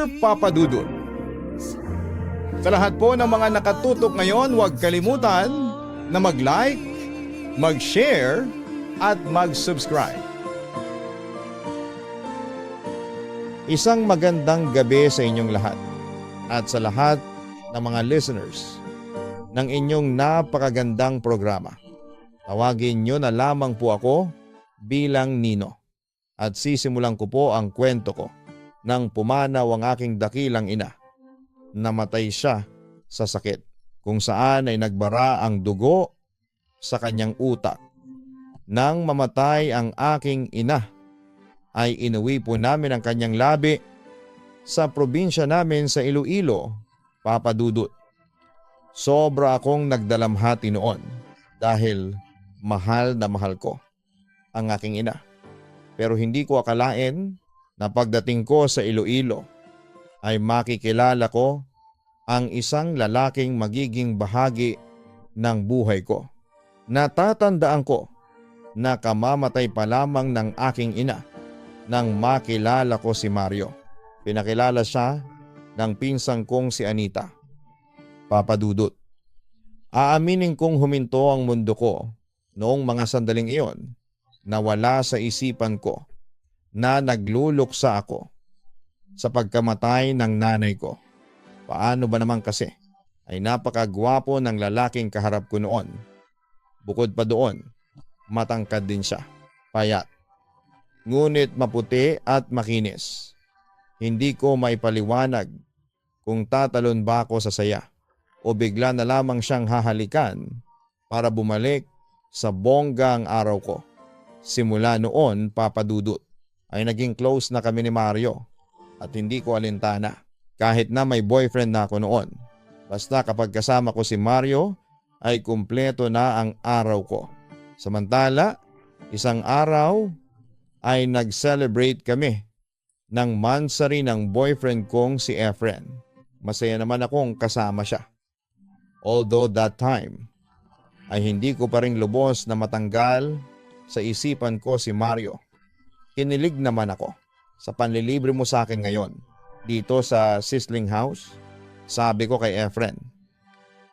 Papa Dudut. Sa lahat po ng mga nakatutok ngayon, huwag kalimutan na mag-like, mag-share at mag-subscribe. Isang magandang gabi sa inyong lahat at sa lahat ng mga listeners ng inyong napakagandang programa. Tawagin nyo na lamang po ako bilang Nino at sisimulan ko po ang kwento ko nang pumanaw ang aking dakilang ina. Namatay siya sa sakit kung saan ay nagbara ang dugo sa kanyang utak. Nang mamatay ang aking ina ay inuwi po namin ang kanyang labi sa probinsya namin sa Iloilo, Papa Dudut. Sobra akong nagdalamhati noon dahil mahal na mahal ko ang aking ina. Pero hindi ko akalain na pagdating ko sa Iloilo ay makikilala ko ang isang lalaking magiging bahagi ng buhay ko. Natatandaan ko na kamamatay pa lamang ng aking ina nang makilala ko si Mario. Pinakilala siya ng pinsang kong si Anita. Papa Dudut, aaminin kong huminto ang mundo ko noong mga sandaling iyon na wala sa isipan ko na nagluluksa ako sa pagkamatay ng nanay ko. Paano ba naman kasi ay napakagwapo ng lalaking kaharap ko noon. Bukod pa doon, matangkad din siya, payat, ngunit maputi at makinis. Hindi ko maipaliwanag kung tatalon ba ako sa saya o bigla na lamang siyang hahalikan para bumalik sa bonggang araw ko. Simula noon, Papa Dudut, ay naging close na kami ni Mario at hindi ko alintana kahit na may boyfriend na ako noon. Basta kapag kasama ko si Mario ay kumpleto na ang araw ko. Samantala, isang araw ay nag-celebrate kami ng mansari ng boyfriend kong si Efren. Masaya naman akong kasama siya. Although that time ay hindi ko pa rin lubos na matanggal sa isipan ko si Mario. Kinilig naman ako sa panlilibre mo sa akin ngayon dito sa Sizzling House. Sabi ko kay Efren,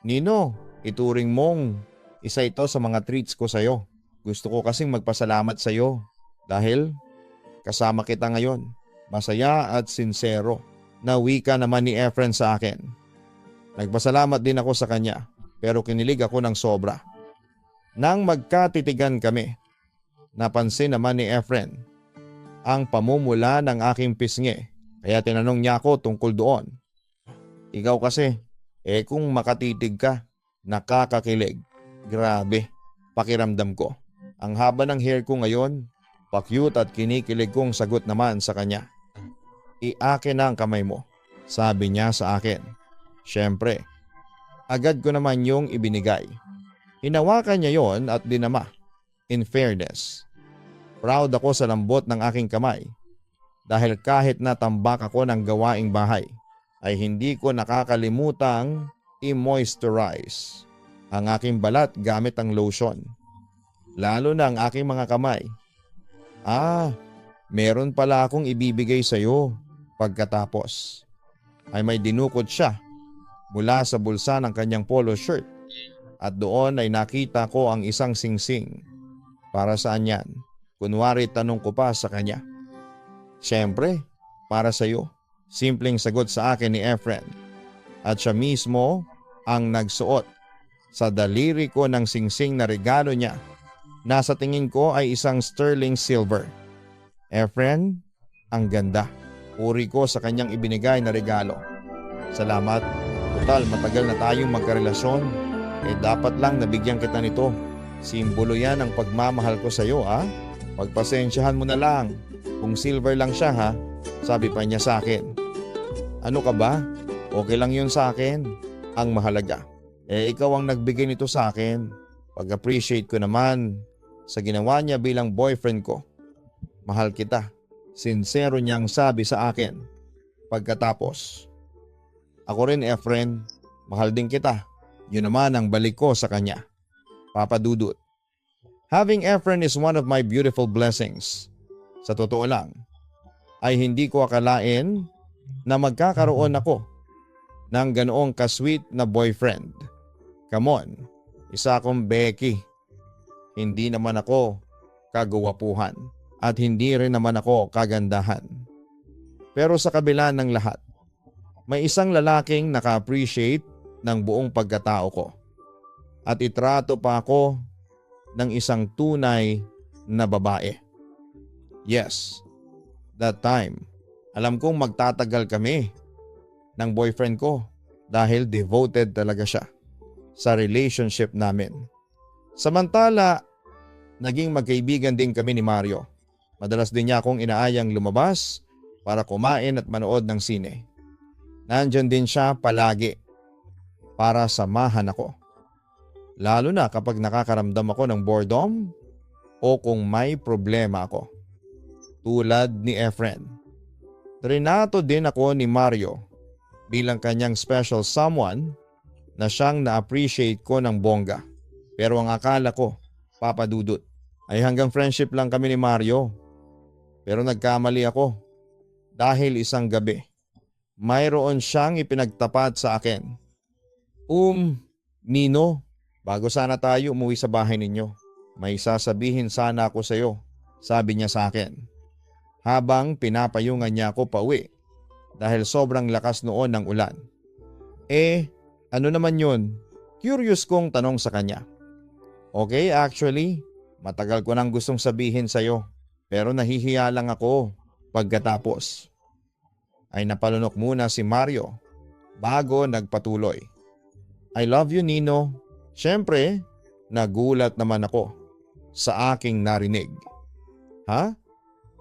Nino, ituring mong isa ito sa mga treats ko sa'yo. Gusto ko kasing magpasalamat sa'yo dahil kasama kita ngayon. Masaya at sincero na wika naman ni Efren sa akin. Nagpasalamat din ako sa kanya pero kinilig ako ng sobra. Nang magkatitigan kami, napansin naman ni Efren ang pamumula ng aking pisngi kaya tinanong niya ako tungkol doon. Ikaw kasi, kung makatitig ka, nakakakilig. Grabe, pakiramdam ko. Ang haba ng hair ko ngayon, pa-cute at kinikilig kong sagot naman sa kanya. Iakin na ang kamay mo, sabi niya sa akin. Siyempre, agad ko naman yung ibinigay. Hinawakan niya yon at dinama. In fairness, proud ako sa lambot ng aking kamay dahil kahit natambak ako ng gawaing bahay ay hindi ko nakakalimutang i-moisturize ang aking balat gamit ang lotion. Lalo na ang aking mga kamay. Meron pala akong ibibigay sa iyo. Pagkatapos ay may dinukot siya mula sa bulsa ng kanyang polo shirt at doon ay nakita ko ang isang singsing. Para saan yan? Kunwari tanong ko pa sa kanya. Siyempre, para sa iyo. Simpleng sagot sa akin ni Efren at siya mismo ang nagsuot sa daliri ko ng singsing na regalo niya. Nasa tingin ko ay isang sterling silver. Efren, ang ganda. Uri ko sa kanyang ibinigay na regalo. Salamat. Total, matagal na tayong magkarelasyon. Dapat lang nabigyan kita nito. Simbolo yan ng pagmamahal ko sa iyo, ha? Pagpasensyahan mo na lang. Kung silver lang siya, ha? Sabi pa niya sa akin. Ano ka ba? Okay lang yun sa akin. Ang mahalaga. Ikaw ang nagbigay nito sa akin. Pag-appreciate ko naman sa ginawa niya bilang boyfriend ko. Mahal kita. Sincero niyang sabi sa akin. Pagkatapos, ako rin Efren, mahal din kita. Yun naman ang balik ko sa kanya. Papa Dudut, having Efren is one of my beautiful blessings. Sa totoo lang, ay hindi ko akalain na magkakaroon ako ng ganoong kasweet na boyfriend. Come on, isa akong Becky. Hindi naman ako kagwapuhan at hindi rin naman ako kagandahan. Pero sa kabila ng lahat, may isang lalaking naka-appreciate ng buong pagkatao ko at itrato pa ako ng isang tunay na babae. Yes, that time, alam kong magtatagal kami ng boyfriend ko dahil devoted talaga siya sa relationship namin. Samantala, naging magkaibigan din kami ni Mario. Madalas din niya akong inaayang lumabas para kumain at manood ng sine. Nandyan din siya palagi para samahan ako. Lalo na kapag nakakaramdam ako ng boredom o kung may problema ako. Tulad ni Efren. Trinato din ako ni Mario bilang kanyang special someone na siyang na-appreciate ko ng bongga. Pero ang akala ko, Papa Dudut, ay hanggang friendship lang kami ni Mario. Pero nagkamali ako dahil isang gabi, mayroon siyang ipinagtapat sa akin. Nino, bago sana tayo umuwi sa bahay ninyo, may sasabihin sana ako sa iyo, sabi niya sa akin. Habang pinapayungan niya ako pauwi dahil sobrang lakas noon ng ulan. Ano naman yun? Curious kong tanong sa kanya. Okay, actually, matagal ko nang gustong sabihin sa iyo pero nahihiya lang ako. Pagkatapos ay napalunok muna si Mario bago nagpatuloy. I love you, Nino. Siyempre, nagulat naman ako sa aking narinig. Ha?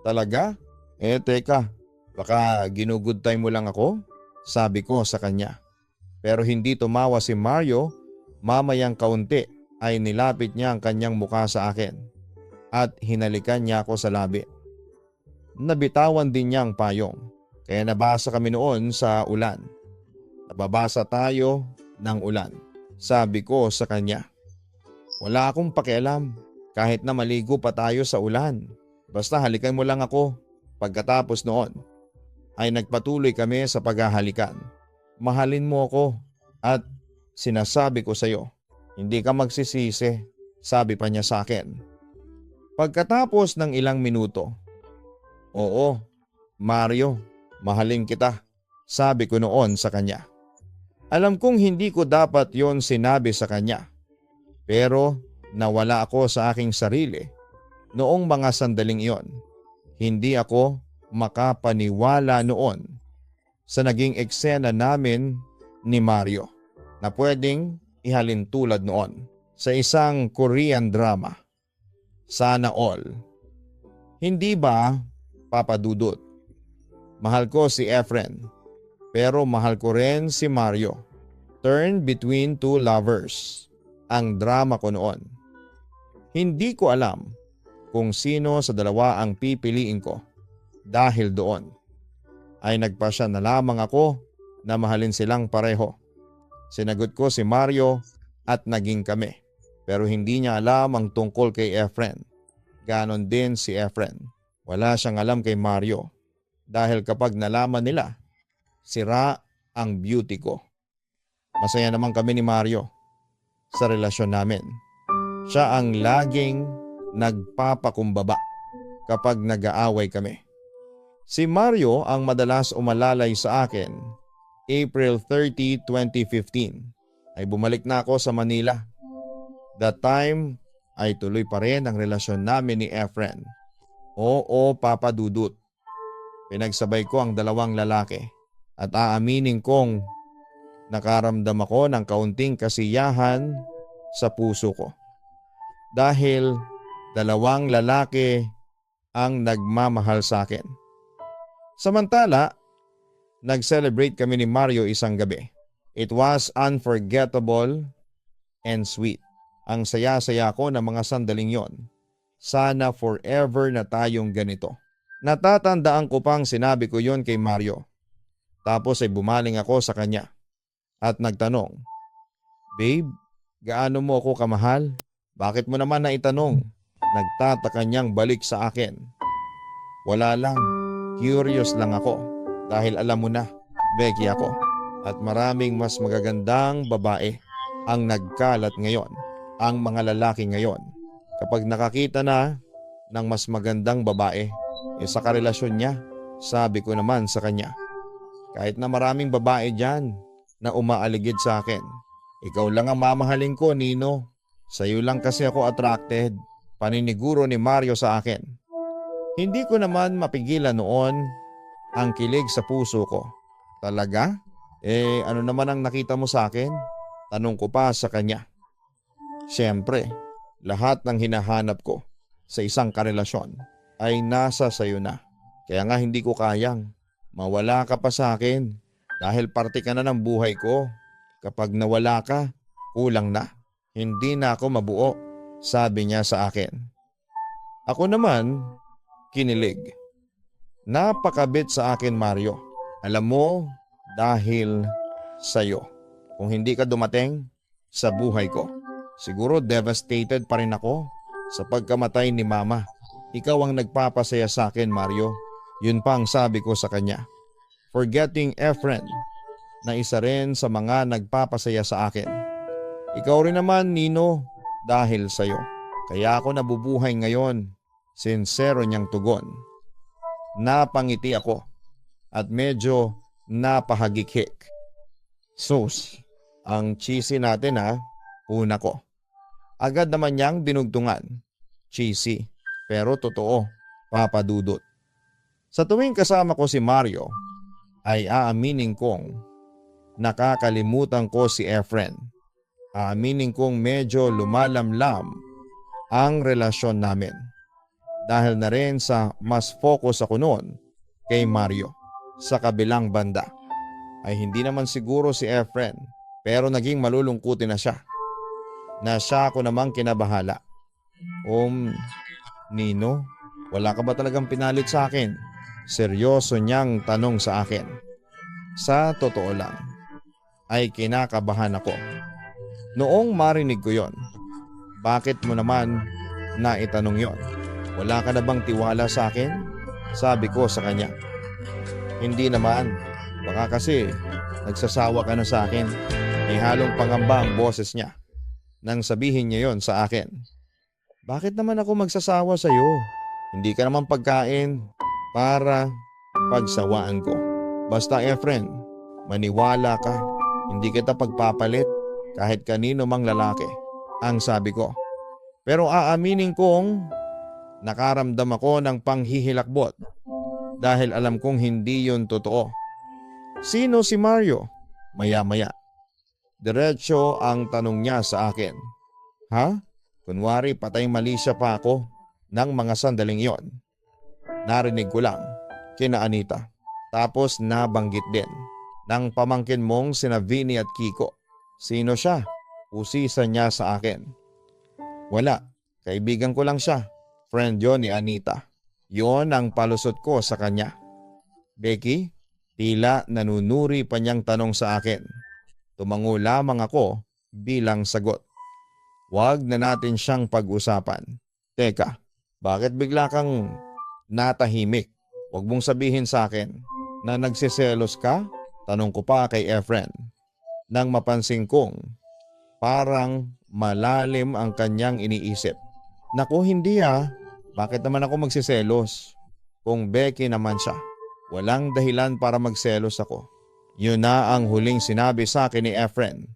Talaga? Teka, baka ginugood time mo lang ako? Sabi ko sa kanya. Pero hindi tumawa si Mario, mamayang kaunti ay nilapit niya ang kanyang mukha sa akin at hinalikan niya ako sa labi. Nabitawan din niya ang payong, kaya nabasa kami noon sa ulan. Nababasa tayo ng ulan, sabi ko sa kanya. Wala akong pakialam kahit na maligo pa tayo sa ulan. Basta halikan mo lang ako. Pagkatapos noon ay nagpatuloy kami sa paghahalikan. Mahalin mo ako at sinasabi ko sa iyo, hindi ka magsisisi, sabi pa niya sa akin. Pagkatapos ng ilang minuto, oo, Mario, mahalin kita, sabi ko noon sa kanya. Alam kong hindi ko dapat yon sinabi sa kanya, pero nawala ako sa aking sarili noong mga sandaling iyon. Hindi ako makapaniwala noon sa naging eksena namin ni Mario na pwedeng ihalin tulad noon sa isang Korean drama. Sana all. Hindi ba, Papa Dudut? Mahal ko si Efren, pero mahal ko rin si Mario. Turn between two lovers ang drama ko noon. Hindi ko alam kung sino sa dalawa ang pipiliin ko. Dahil doon ay nagpasya na lamang ako na mahalin silang pareho. Sinagot ko si Mario at naging kami. Pero hindi niya alam ang tungkol kay Efren. Ganon din si Efren. Wala siyang alam kay Mario. Dahil kapag nalaman nila, sira ang beauty ko. Masaya naman kami ni Mario sa relasyon namin. Siya ang laging nagpapakumbaba kapag nag-aaway kami. Si Mario ang madalas umalalay sa akin. April 30, 2015 ay bumalik na ako sa Manila. That time ay tuloy pa rin ang relasyon namin ni Efren. Oo, Papa Dudut. Pinagsabay ko ang dalawang lalaki at aaminin kong nakaramdam ako ng kaunting kasiyahan sa puso ko. Dahil dalawang lalaki ang nagmamahal sa akin. Samantala, nag-celebrate kami ni Mario isang gabi. It was unforgettable and sweet. Ang saya-saya ko ng mga sandaling yon. Sana forever na tayong ganito. Natatandaan ko pang sinabi ko yon kay Mario. Tapos ay bumaling ako sa kanya at nagtanong, Babe, gaano mo ako kamahal? Bakit mo naman naitanong? Nagtataka niyang balik sa akin. Wala lang, curious lang ako. Dahil alam mo na, Becky ako. At maraming mas magagandang babae ang nagkalat ngayon. Ang mga lalaki ngayon. Kapag nakakita na ng mas magandang babae, sa karelasyon niya, sabi ko naman sa kanya, kahit na maraming babae dyan na umaaligid sa akin, ikaw lang ang mamahalin ko, Nino. Sa'yo lang kasi ako attracted. Paniniguro ni Mario sa akin. Hindi ko naman mapigilan noon ang kilig sa puso ko. Talaga? Ano naman ang nakita mo sa akin? Tanong ko pa sa kanya. Siyempre, lahat ng hinahanap ko sa isang karelasyon ay nasa sayo na. Kaya nga hindi ko kayang mawala ka pa sa akin dahil parte ka na ng buhay ko. Kapag nawala ka, kulang na. Hindi na ako mabuo, sabi niya sa akin. Ako naman, kinilig. Napakabit sa akin, Mario. Alam mo, dahil sa'yo. Kung hindi ka dumating sa buhay ko, siguro devastated pa rin ako sa pagkamatay ni Mama. Ikaw ang nagpapasaya sa akin, Mario. Yun pa ang sabi ko sa kanya. Forgetting Efren na isa rin sa mga nagpapasaya sa akin. Ikaw rin naman, Nino, dahil sa'yo. Kaya ako nabubuhay ngayon. Sincero niyang tugon. Napangiti ako at medyo napahagikik. Sus, ang cheesy natin ha, una ko. Agad naman niyang dinugtungan. Cheesy, pero totoo, Papa Dudut. Sa tuwing kasama ko si Mario, ay aaminin kong nakakalimutan ko si Efren. Aaminin kong medyo lumalamlam ang relasyon namin. Dahil na rin sa mas focus ako noon kay Mario. Sa kabilang banda ay hindi naman siguro si Efren, pero naging malulungkutin na siya. Na siya ko namang kinabahala. Nino, wala ka ba talagang pinalit sa akin? Seryoso niyang tanong sa akin. Sa totoo lang ay kinakabahan ako. Noong marinig ko yon, bakit mo naman naitanong yon? Wala ka na bang tiwala sa akin? Sabi ko sa kanya. Hindi naman, baka kasi nagsasawa ka na sa akin. May halong pangamba ang boses niya nang sabihin niya yon sa akin. Bakit naman ako magsasawa sa iyo? Hindi ka naman pagkain para pagsawaan ko. Basta Efren, maniwala ka, hindi kita pagpapalit. Kahit kanino mang lalaki, ang sabi ko. Pero aaminin kong nakaramdam ako ng panghihilakbot dahil alam kong hindi yun totoo. Sino si Mario? Maya-maya. Diretso ang tanong niya sa akin. Ha? Kunwari patay mali siya pa ako ng mga sandaling yon. Narinig ko lang kina Anita. Tapos nabanggit din ng pamangkin mong sina Vinny at Kiko. Sino siya? Usisa niya sa akin. Wala, kaibigan ko lang siya. Friend yon ni Anita. Yon ang palusot ko sa kanya. Becky, tila nanunuri pa niyang tanong sa akin. Tumango lamang ako bilang sagot. Huwag na natin siyang pag-usapan. Teka, bakit bigla kang natahimik? Huwag mong sabihin sa akin na nagsiselos ka? Tanong ko pa kay Efren. Nang mapansin kong parang malalim ang kanyang iniisip. Naku, hindi ah. Bakit naman ako magsiselos? Kung Becky naman siya, walang dahilan para magselos ako. Yun na ang huling sinabi sa akin ni Efren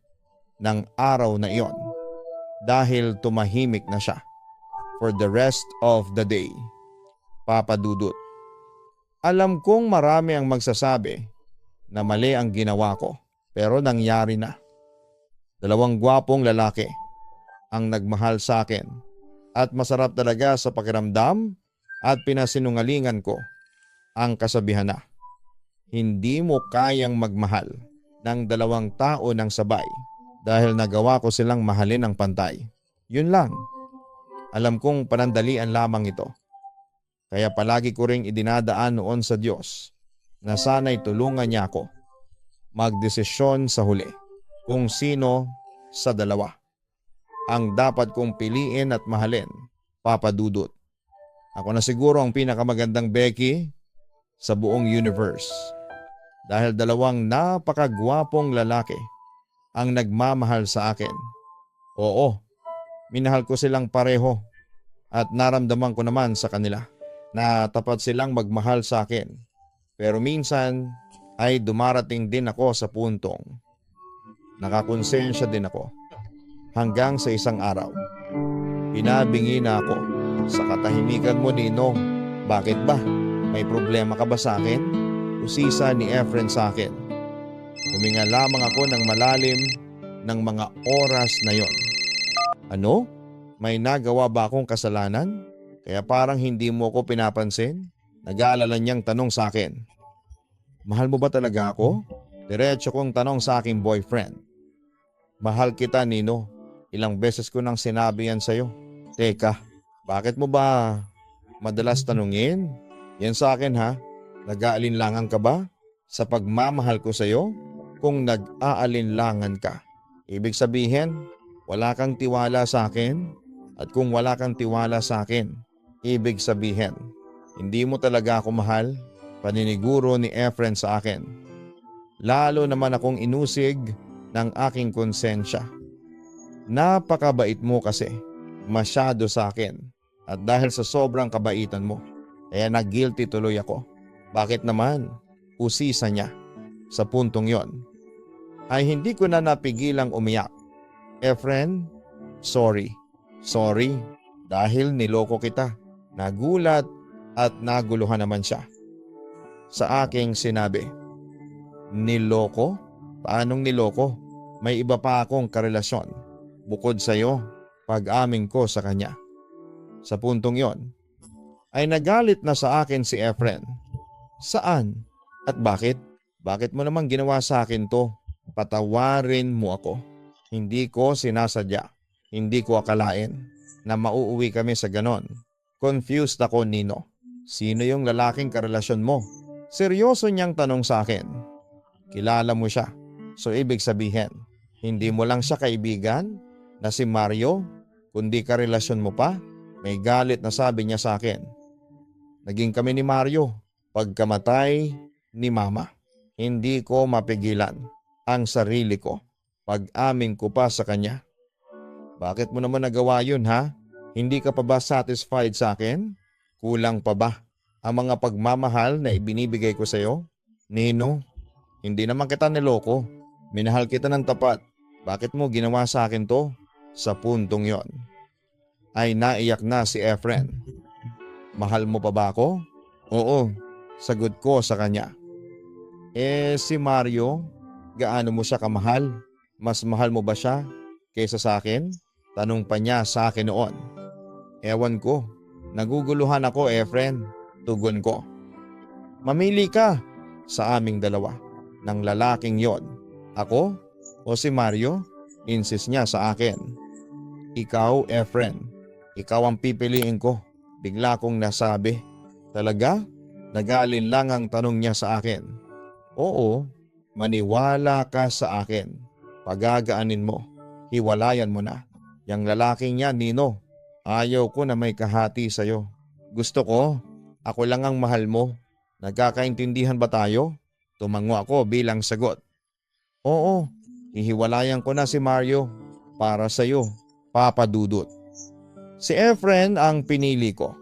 ng araw na iyon. Dahil tumahimik na siya for the rest of the day. Papa Dudut. Alam kong marami ang magsasabi na mali ang ginawa ko. Pero nangyari na. Dalawang gwapong lalaki ang nagmahal sa akin at masarap talaga sa pakiramdam at pinasinungalingan ko ang kasabihan na hindi mo kayang magmahal ng dalawang tao ng sabay dahil nagawa ko silang mahalin ng pantay. Yun lang. Alam kong panandalian lamang ito. Kaya palagi ko ring idinadaan noon sa Diyos na sana'y tulungan niya ako magdesisyon sa huli kung sino sa dalawa ang dapat kong piliin at mahalin, Papa Dudut. Ako na siguro ang pinakamagandang Becky sa buong universe. dahil dalawang napakagwapong lalaki ang nagmamahal sa akin. Oo, minahal ko silang pareho at naramdaman ko naman sa kanila na tapat silang magmahal sa akin. Pero minsan ay dumarating din ako sa puntong nakakonsensya din ako hanggang sa isang araw. Pinabingi na ako sa katahimikan mo, Ninong. Bakit ba? May problema ka ba sa akin? Usisa ni Efren sa akin. Huminga lamang ako ng malalim ng mga oras na yon. Ano? May nagawa ba akong kasalanan? Kaya parang hindi mo ako pinapansin? Nag-aalala niyang tanong sa akin. Mahal mo ba talaga ako? Diretso kong tanong sa aking boyfriend. Mahal kita, Nino. Ilang beses ko nang sinabi yan sa'yo. Teka, bakit mo ba madalas tanungin? Yan sa akin ha? Nag-aalinlangan ka ba sa pagmamahal ko sa'yo? Kung nag-aalinlangan ka, ibig sabihin wala kang tiwala sa akin? At kung wala kang tiwala sa akin, ibig sabihin hindi mo talaga ako mahal? Paniniguro ni Efren sa akin. Lalo naman akong inusig ng aking konsensya. Napakabait mo kasi, masyado sa akin. At dahil sa sobrang kabaitan mo, kaya nag-guilty tuloy ako. Bakit naman? Usisa niya. Sa puntong yon, ay hindi ko na napigilang umiyak. Efren, sorry. Sorry dahil niloko kita. Nagulat at naguluhan naman siya sa aking sinabi. Niloko? Paanong niloko? May iba pa akong karelasyon bukod sa iyo, pag-amin ko sa kanya. Sa puntong yon, ay nagalit na sa akin si Efren. Saan? At bakit? Bakit mo naman ginawa sa akin to? Patawarin mo ako. Hindi ko sinasadya. Hindi ko akalain na mauuwi kami sa ganon. Confused ako, Nino. Sino yung lalaking karelasyon mo? Seryoso niyang tanong sa akin. Kilala mo siya. So ibig sabihin, hindi mo lang siya kaibigan na si Mario, kundi karelasyon mo pa? May galit na sabi niya sa akin. Naging kami ni Mario pagkamatay ni Mama. Hindi ko mapigilan ang sarili ko. Pag-amin ko pa sa kanya. Bakit mo naman nagawa yun ha? Hindi ka pa ba satisfied sa akin? Kulang pa ba ang mga pagmamahal na ibinibigay ko sa iyo? Nino, hindi naman kita niloko. Minahal kita ng tapat. Bakit mo ginawa sa akin to? Sa puntong yon, ay naiyak na si Efren. Mahal mo pa ba ako? Oo, sagot ko sa kanya. Si Mario, gaano mo siya kamahal? Mas mahal mo ba siya kaysa sa akin? Tanong pa niya sa akin noon. Ewan ko, naguguluhan ako, Efren. Tugon ko. Mamili ka sa aming dalawa ng lalaking yon. Ako o si Mario? Insist niya sa akin. Ikaw, Efren. Ikaw ang pipiliin ko. Bigla kong nasabi. Talaga? Nag-aalinlang ang tanong niya sa akin. Oo, maniwala ka sa akin. Pagagaanin mo. Hiwalayan mo na. Yang lalaking yan, Nino. Ayaw ko na may kahati sa'yo. Gusto ko, ako lang ang mahal mo. Nagkakaintindihan ba tayo? Tumango ako bilang sagot. Oo, hihiwalayan ko na si Mario para sa'yo, Papa Dudut. Si Efren ang pinili ko.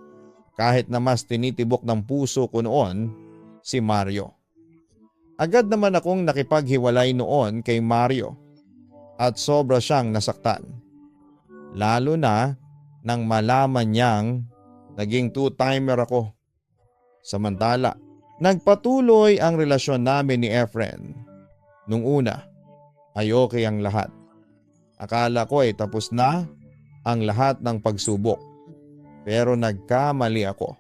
Kahit na mas tinitibok ng puso ko noon, si Mario. Agad naman akong nakipaghiwalay noon kay Mario at sobra siyang nasaktan. Lalo na nang malaman niyang naging two-timer ako. Samantala, nagpatuloy ang relasyon namin ni Efren. Nung una, ay okay ang lahat. Akala ko ay tapos na ang lahat ng pagsubok. Pero nagkamali ako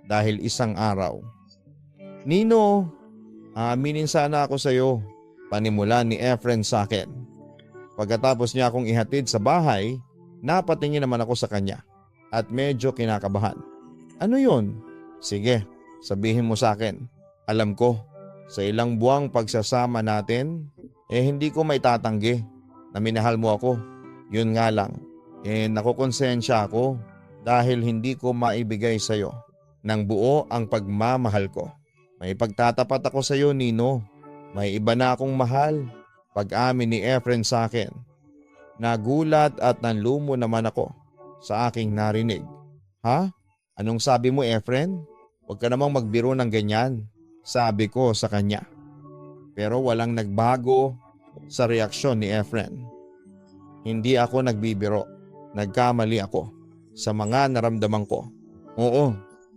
dahil isang araw. Nino, aaminin sana ako sa iyo, panimula ni Efren sa akin. Pagkatapos niya akong ihatid sa bahay, napatingin naman ako sa kanya at medyo kinakabahan. Ano yun? Sige, sabihin mo sa akin. Alam ko, sa ilang buwang pagsasama natin, hindi ko maitatanggi na minahal mo ako. Yun nga lang, nakukonsensya ako dahil hindi ko maibigay sa iyo ng buo ang pagmamahal ko. May pagtatapat ako sa iyo, Nino. May iba na akong mahal. Pag-amin ni Efren sa akin. Nagulat at nanlumo naman ako sa aking narinig. Ha? Anong sabi mo, Efren? Huwag ka namang magbiro ng ganyan, sabi ko sa kanya. Pero walang nagbago sa reaksyon ni Efren. Hindi ako nagbibiro. Nagkamali ako sa mga naramdaman ko. Oo,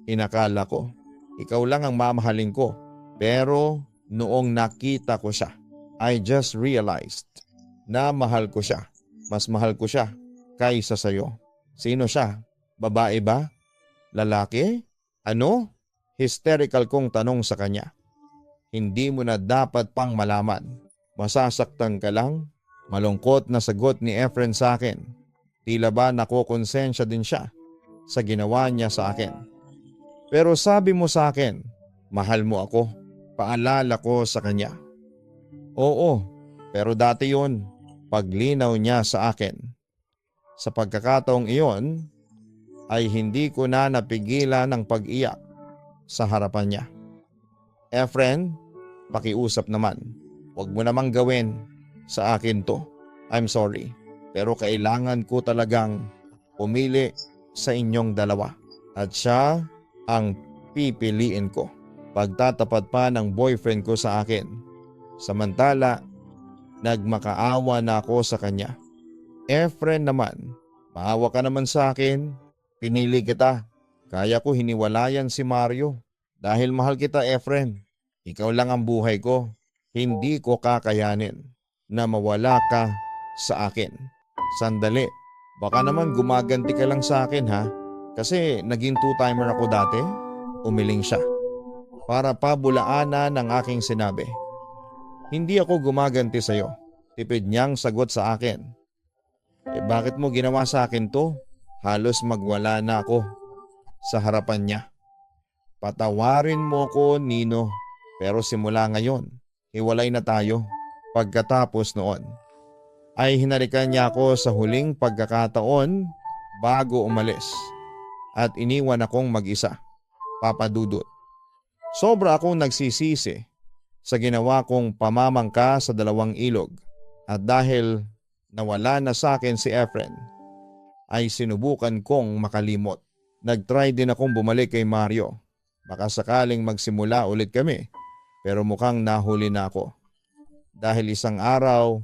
inakala ko. Ikaw lang ang mamahalin ko. Pero noong nakita ko siya, I just realized na mahal ko siya. Mas mahal ko siya kaysa sayo. Sino siya? Babae ba? Lalaki? Ano? Hysterical kong tanong sa kanya. Hindi mo na dapat pang malaman. Masasaktan ka lang? Malungkot na sagot ni Efren sa akin. Tila ba nakokonsensya din siya sa ginawa niya sa akin. Pero sabi mo sa akin, mahal mo ako. Paalala ko sa kanya. Oo, pero dati yun, paglinaw niya sa akin. Sa pagkakataong iyon, ay hindi ko na napigilan ng pag-iyak sa harapan niya. Efren, pakiusap naman. Huwag mo namang gawin sa akin to. I'm sorry, pero kailangan ko talagang pumili sa inyong dalawa. At siya ang pipiliin ko. Pagtatapat pa ng boyfriend ko sa akin. Samantala, nagmakaawa na ako sa kanya. Efren naman, maawa ka naman sa akin. Pinili kita. Kaya ko hiniwalayan si Mario. Dahil mahal kita, Efren. Ikaw lang ang buhay ko. Hindi ko kakayanin na mawala ka sa akin. Sandali, baka naman gumaganti ka lang sa akin ha. Kasi naging two-timer ako dati. Umiling siya. Para pabulaanan ng aking sinabi. Hindi ako gumaganti sa'yo. Tipid niyang sagot sa akin. Bakit mo ginawa sa akin to? Halos magwala na ako sa harapan niya. Patawarin mo ko, Nino. Pero simula ngayon, hiwalay na tayo. Pagkatapos noon, ay hinalikan niya ako sa huling pagkakataon bago umalis. At iniwan akong mag-isa. Papa Dudut. Sobra akong nagsisisi sa ginawa kong pamamangka sa dalawang ilog. At dahil nawala na sa akin si Efren, ay sinubukan kong makalimot. Nag-try din akong bumalik kay Mario. Baka sakaling magsimula ulit kami. Pero mukhang nahuli na ako. Dahil isang araw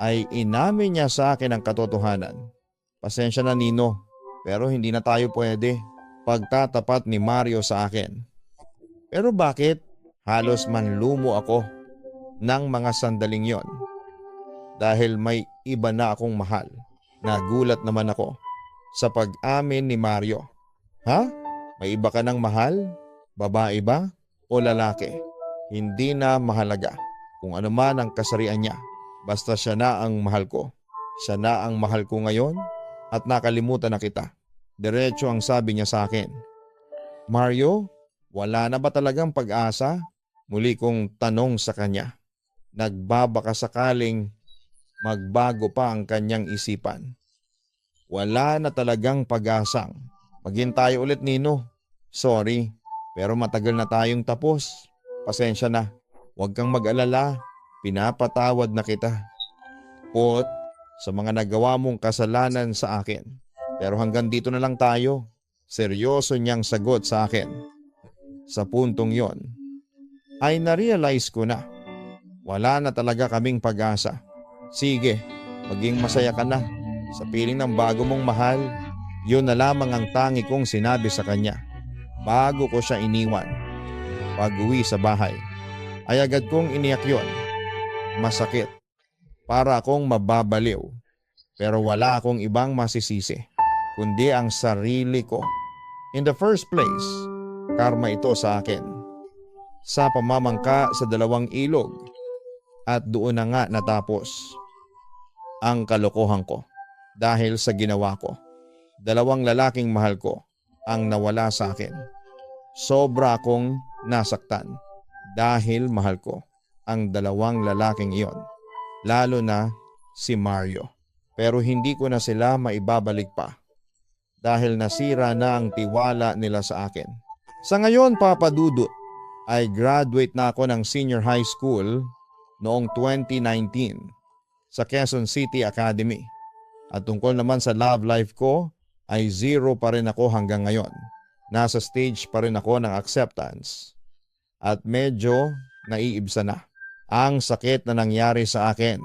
ay inamin niya sa akin ang katotohanan. Pasensya na, Nino, pero hindi na tayo pwede. Pagtatapat ni Mario sa akin. Pero bakit? Halos manlumo ako ng mga sandaling yon. Dahil may iba na akong mahal. Nagulat naman ako sa pag-amin ni Mario. Ha? May iba ka ng mahal? Babae ba o lalaki? Hindi na mahalaga kung ano man ang kasarian niya. Basta siya na ang mahal ko. Siya na ang mahal ko ngayon at nakalimutan na kita. Diretso ang sabi niya sa akin. Mario, wala na ba talagang pag-asa? Muli kong tanong sa kanya. Nagbabaka sakaling magbago pa ang kanyang isipan. Wala na talagang pag-asang. Maghintay ulit, Nino. Sorry, pero matagal na tayong tapos. Pasensya na. Huwag kang mag-alala. Pinapatawad na kita. Pot, sa mga nagawa mong kasalanan sa akin. Pero hanggang dito na lang tayo. Seryoso niyang sagot sa akin. Sa puntong yon, ay narealize ko na wala na talaga kaming pag-asa. Sige, maging masaya ka na sa piling ng bago mong mahal. Yun na lamang ang tangi kong sinabi sa kanya. Bago ko siya iniwan. Pag-uwi sa bahay, ay agad kong iniyak yon. Masakit. Para akong mababaliw. Pero wala akong ibang masisisi, kundi ang sarili ko. In the first place, karma ito sa akin. Sa pamamangka sa dalawang ilog. At doon na nga natapos ang kalokohan ko. Dahil sa ginawa ko. Dalawang lalaking mahal ko ang nawala sa akin. Sobra akong nasaktan. Dahil mahal ko ang dalawang lalaking iyon. Lalo na si Mario. Pero hindi ko na sila maibabalik pa. Dahil nasira na ang tiwala nila sa akin. Sa ngayon, Papa Dudut, ay graduate na ako ng senior high school noong 2019 sa Quezon City Academy. At tungkol naman sa love life ko ay 0 pa rin ako hanggang ngayon. Nasa stage pa rin ako ng acceptance at medyo naiibsa na. Ang sakit na nangyari sa akin,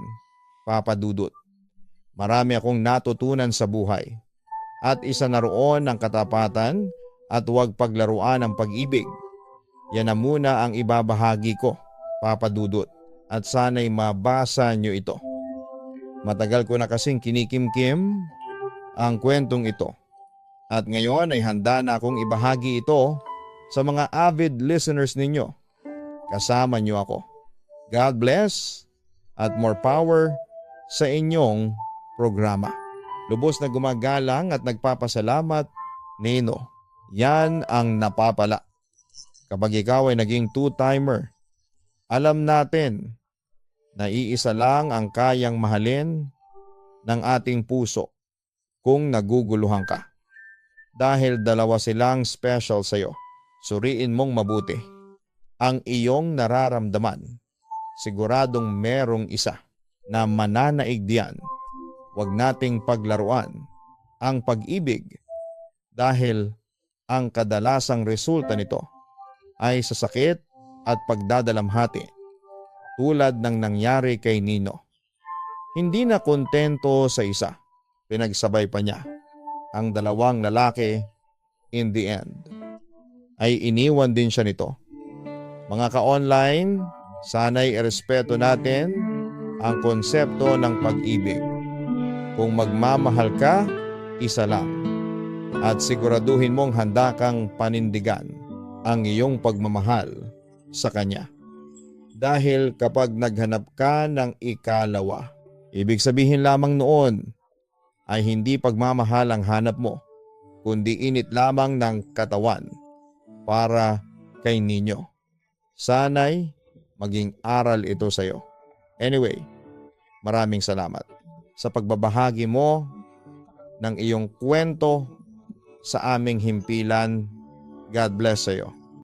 Papa Dudut. Marami akong natutunan sa buhay at isa na roon ang katapatan at huwag paglaruan ang pag-ibig. Yan na muna ang ibabahagi ko, Papa Dudut, at sana'y mabasa nyo ito. Matagal ko na kasing kinikimkim ang kwentong ito at ngayon ay handa na akong ibahagi ito sa mga avid listeners ninyo. Kasama nyo ako. God bless at more power sa inyong programa. Lubos na gumagalang at nagpapasalamat, Nino. Yan ang napapala. Kapag ikaw ay naging two-timer, alam natin na iisa lang ang kayang mahalin ng ating puso kung naguguluhan ka. Dahil dalawa silang special sa'yo. Suriin mong mabuti ang iyong nararamdaman. Siguradong merong isa na mananaig diyan. Huwag nating paglaruan ang pag-ibig dahil ang kadalasang resulta nito ay sa sakit at pagdadalamhati tulad ng nangyari kay Nino. Hindi na kontento sa isa, pinagsabay pa niya ang dalawang lalaki. In the end ay iniwan din siya nito. Mga ka-online, sana'y irespeto natin ang konsepto ng pag-ibig. Kung magmamahal ka, isa lang. At siguraduhin mong handa kang panindigan ang iyong pagmamahal sa kanya. Dahil kapag naghanap ka ng ikalawa, ibig sabihin lamang noon ay hindi pagmamahal ang hanap mo, kundi init lamang ng katawan para kay Nino. Sana'y maging aral ito sa iyo. Anyway, maraming salamat sa pagbabahagi mo ng iyong kwento sa aming himpilan. God bless sa iyo.